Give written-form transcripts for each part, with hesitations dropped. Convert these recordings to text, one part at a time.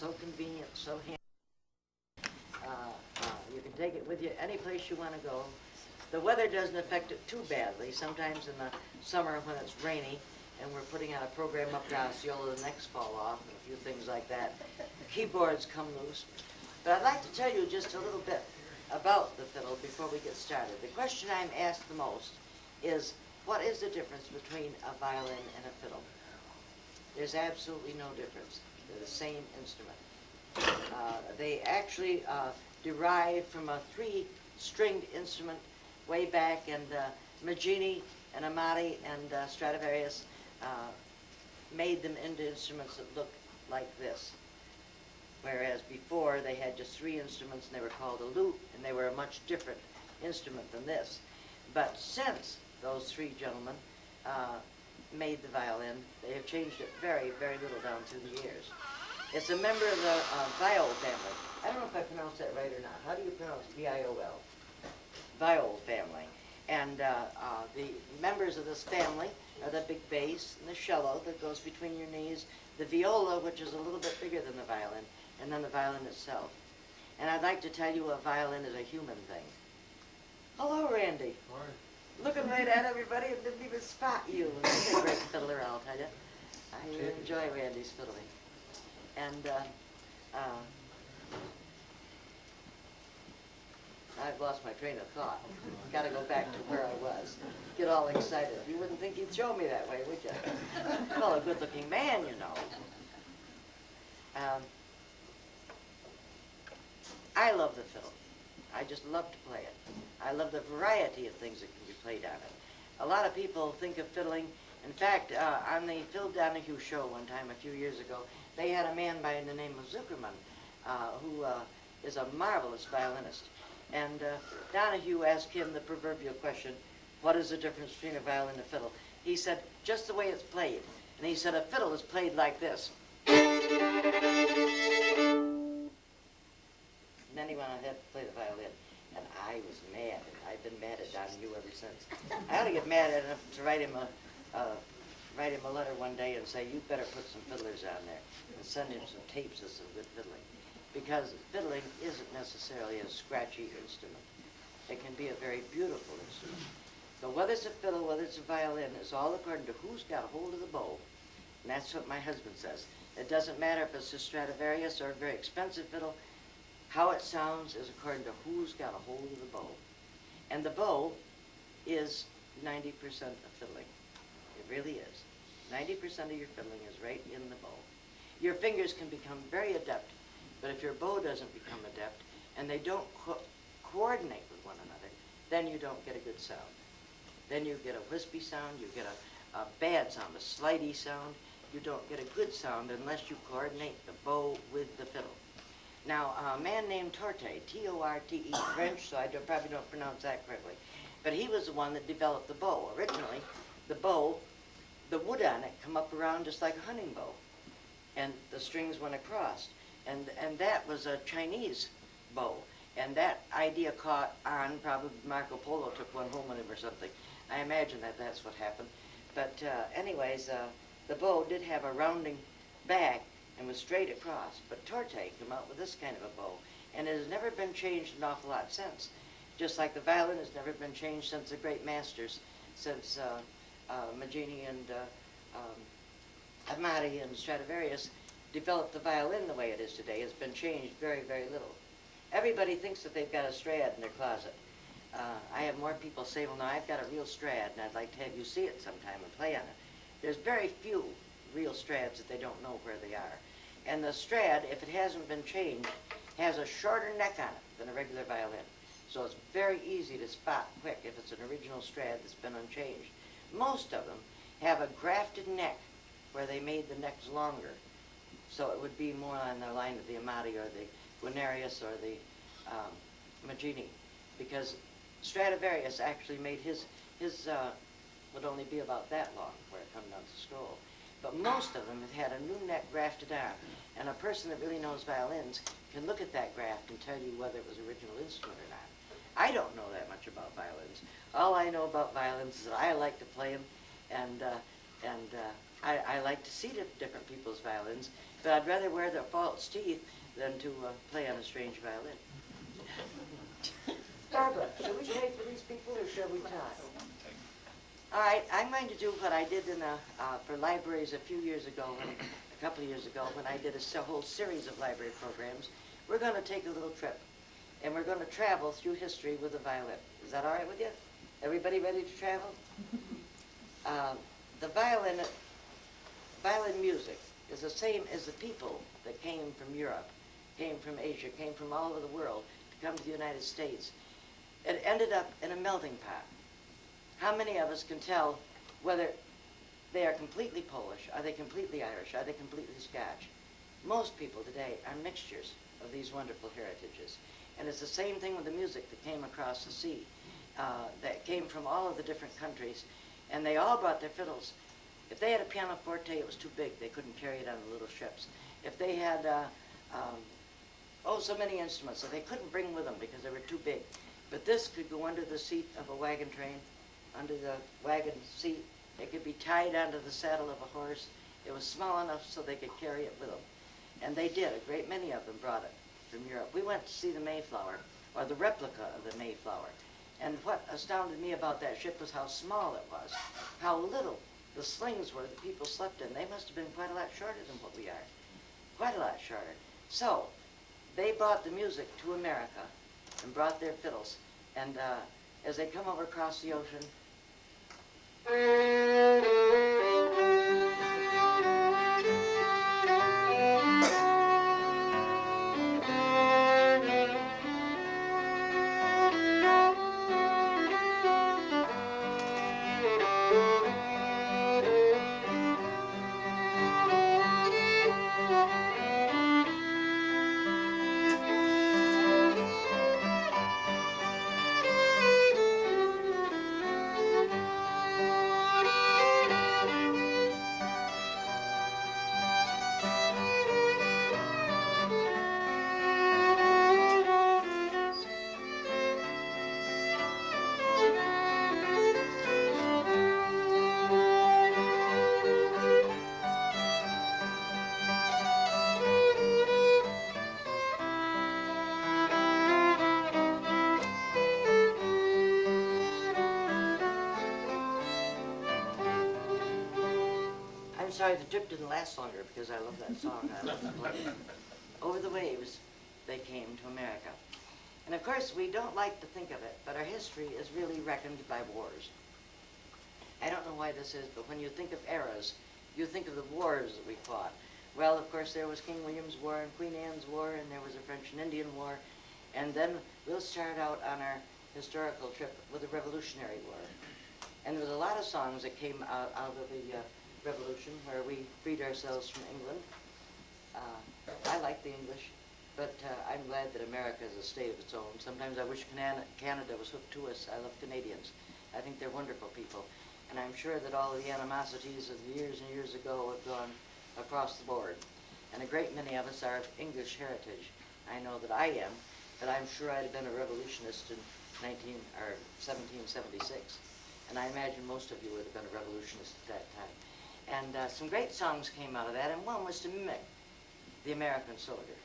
so convenient, so handy. You can take it with you any place you want to go. The weather doesn't affect it too badly. Sometimes in the summer when it's rainy and we're putting out a program up to Osceola, the necks fall off and a few things like that. The keyboards come loose. But I'd like to tell you just a little bit about the fiddle before we get started. The question I'm asked the most is, what is the difference between a violin and a fiddle? There's absolutely no difference. They're the same instrument. They actually derive from a three-stringed instrument way back, and Maggini and Amati and Stradivarius made them into instruments that look like this. Whereas before they had just three instruments and they were called a lute, and they were a much different instrument than this. But since those three gentlemen made the violin, they have changed it very, very little down through the years. It's a member of the viol family. I don't know if I pronounced that right or not. How do you pronounce V-I-O-L? Viol family. And the members of this family are the big bass and the cello that goes between your knees, the viola, which is a little bit bigger than the violin, and then the violin itself. And I'd like to tell you a violin is a human thing. Hello, Randy. Hi. Looking right at everybody and didn't even spot you. He's a great fiddler, I'll tell you. I enjoy Randy's fiddling. And I've lost my train of thought. Got to go back to where I was. Get all excited. You wouldn't think he'd show me that way, would you? Well, a good-looking man, you know. I love the fiddle. I just love to play it. I love the variety of things that can be played on it. A lot of people think of fiddling. In fact, on the Phil Donahue show one time a few years ago, they had a man by the name of Zuckerman, who is a marvelous violinist. And Donahue asked him the proverbial question, what is the difference between a violin and a fiddle? He said, just the way it's played. And he said, a fiddle is played like this. And then he went ahead to play the violin. And I was mad. I've been mad at Donahue ever since. I ought to get mad at him to write him a letter one day and say, you better put some fiddlers on there and send him some tapes of some good fiddling. Because fiddling isn't necessarily a scratchy instrument. It can be a very beautiful instrument. So whether it's a fiddle, whether it's a violin, it's all according to who's got a hold of the bow. And that's what my husband says. It doesn't matter if it's a Stradivarius or a very expensive fiddle. How it sounds is according to who's got a hold of the bow. And the bow is 90% of fiddling. It really is. 90% of your fiddling is right in the bow. Your fingers can become very adept, but if your bow doesn't become adept and they don't coordinate with one another, then you don't get a good sound. Then you get a wispy sound, you get a bad sound, a slidey sound. You don't get a good sound unless you coordinate the bow with the fiddle. Now, a man named Torte, T-O-R-T-E, French, so I probably don't pronounce that correctly, but he was the one that developed the bow. Originally, the bow, the wood on it come up around just like a hunting bow, and the strings went across. And that was a Chinese bow. And that idea caught on, probably Marco Polo took one home with him or something. I imagine that that's what happened. But anyways, the bow did have a rounding back and was straight across. But Torte came out with this kind of a bow. And it has never been changed an awful lot since. Just like the violin has never been changed since the great masters, since Maggini and Amati and Stradivarius developed the violin the way it is today. It's been changed very, very little. Everybody thinks that they've got a Strad in their closet. I have more people say, well, no, I've got a real Strad, and I'd like to have you see it sometime and play on it. There's very few real Strads that they don't know where they are. And the Strad, if it hasn't been changed, has a shorter neck on it than a regular violin. So it's very easy to spot quick if it's an original Strad that's been unchanged. Most of them have a grafted neck where they made the necks longer. So it would be more on the line of the Amati or the Guarnerius or the Maggini, because Stradivarius actually made his would only be about that long where it comes down the scroll. But most of them have had a new neck grafted on, and a person that really knows violins can look at that graft and tell you whether it was an original instrument or not. I don't know that much about violins. All I know about violins is that I like to play them, and I like to see different people's violins, but I'd rather wear the false teeth than to play on a strange violin. Barbara, should we pay for these people or should we talk? All right, I'm going to do what I did for libraries a couple of years ago, when I did a whole series of library programs. We're going to take a little trip, and we're going to travel through history with a violin. Is that all right with you? Everybody ready to travel? The violin music is the same as the people that came from Europe, came from Asia, came from all over the world to come to the United States. It ended up in a melting pot. How many of us can tell whether they are completely Polish, are they completely Irish, are they completely Scotch? Most people today are mixtures of these wonderful heritages. And it's the same thing with the music that came across the sea, that came from all of the different countries, and they all brought their fiddles. If they had a pianoforte, it was too big. They couldn't carry it on the little ships. If they had, so many instruments that they couldn't bring with them because they were too big. But this could go under the seat of a wagon train, under the wagon seat. It could be tied onto the saddle of a horse. It was small enough so they could carry it with them. And they did. A great many of them brought it from Europe. We went to see the Mayflower, or the replica of the Mayflower. And what astounded me about that ship was how small it was, how little the slings were that people slept in. They must have been quite a lot shorter than what we are, quite a lot shorter. So they brought the music to America and brought their fiddles. And as they come over across the ocean, sorry, the trip didn't last longer because I love that song. I love to play it. Over the waves, they came to America. And of course, we don't like to think of it, but our history is really reckoned by wars. I don't know why this is, but when you think of eras, you think of the wars that we fought. Well, of course, there was King William's War and Queen Anne's War, and there was a French and Indian War. And then we'll start out on our historical trip with the Revolutionary War. And there was a lot of songs that came out of the Revolution, where we freed ourselves from England. I like the English, but I'm glad that America is a state of its own. Sometimes I wish Canada was hooked to us. I love Canadians. I think they're wonderful people. And I'm sure that all of the animosities of years and years ago have gone across the board. And a great many of us are of English heritage. I know that I am, but I'm sure I'd have been a revolutionist in 1776. And I imagine most of you would have been a revolutionist at that time. And some great songs came out of that, and one was to mimic the American soldier.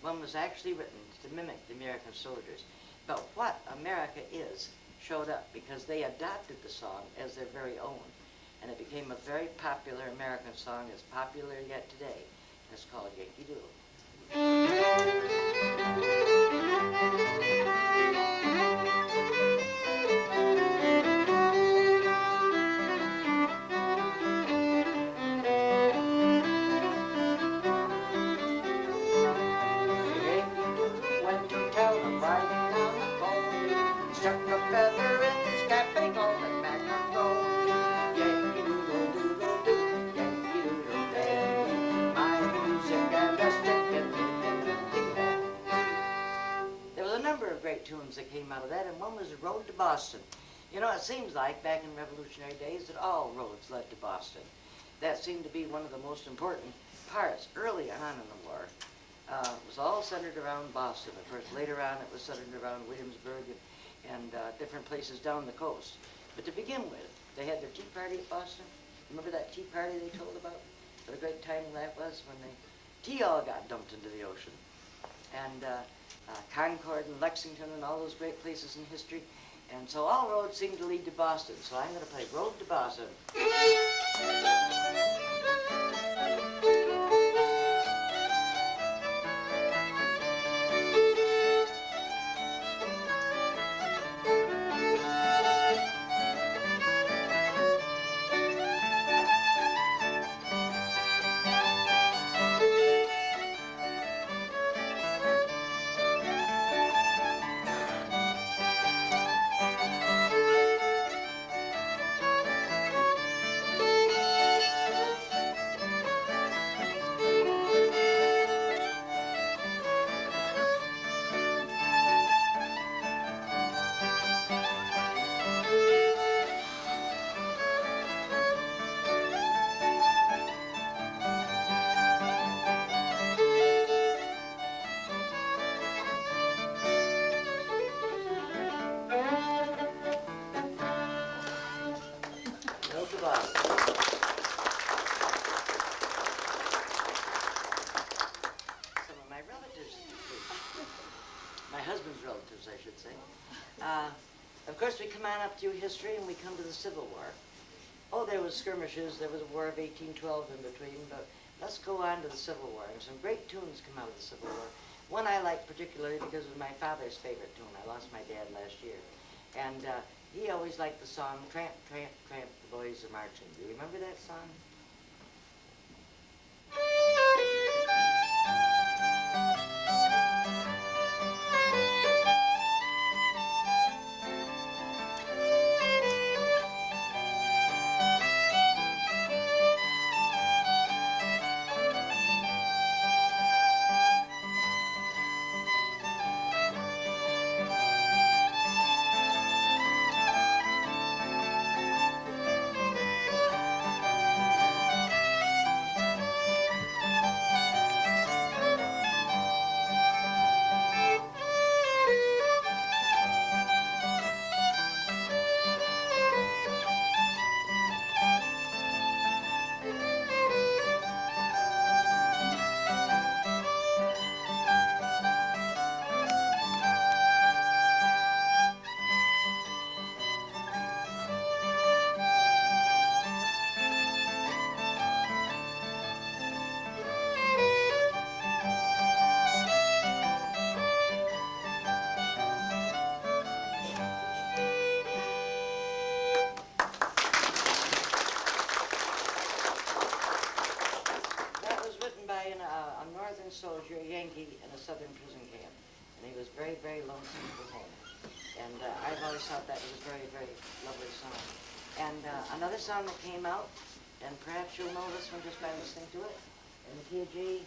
One was actually written to mimic the American soldiers. But what America is showed up because they adopted the song as their very own. And it became a very popular American song, as popular yet today. And it's called Yankee Doodle. Tunes that came out of that, and one was the Road to Boston. You know, it seems like back in Revolutionary days that all roads led to Boston. That seemed to be one of the most important parts early on in the war. It was all centered around Boston. Of course, later on it was centered around Williamsburg and different places down the coast. But to begin with, they had their Tea Party at Boston. Remember that tea party they told about? What a great time that was when the tea all got dumped into the ocean. And Concord and Lexington and all those great places in history. And so all roads seem to lead to Boston. So I'm going to play Road to Boston. I should say. Of course, we come on up through history and we come to the Civil War. Oh, there was skirmishes, there was a War of 1812 in between, but let's go on to the Civil War. And some great tunes come out of the Civil War. One I like particularly because it was my father's favorite tune. I lost my dad last year. And he always liked the song, Tramp, Tramp, Tramp, the Boys Are Marching. Do you remember that song? Soldier, a Yankee, in a southern prison camp. And he was very, very lonesome for home. And I've always thought that was a very, very lovely song. And another song that came out, and perhaps you'll know this one just by listening to it, in the key of G.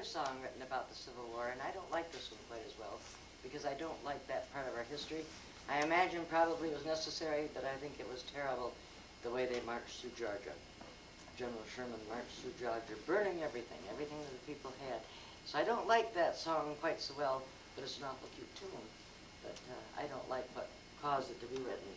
Song written about the Civil War, and I don't like this one quite as well because I don't like that part of our history. I imagine probably it was necessary, but I think it was terrible the way they marched through Georgia. General Sherman marched through Georgia, burning everything that the people had. So I don't like that song quite so well, but it's an awful cute tune. But I don't like what caused it to be written.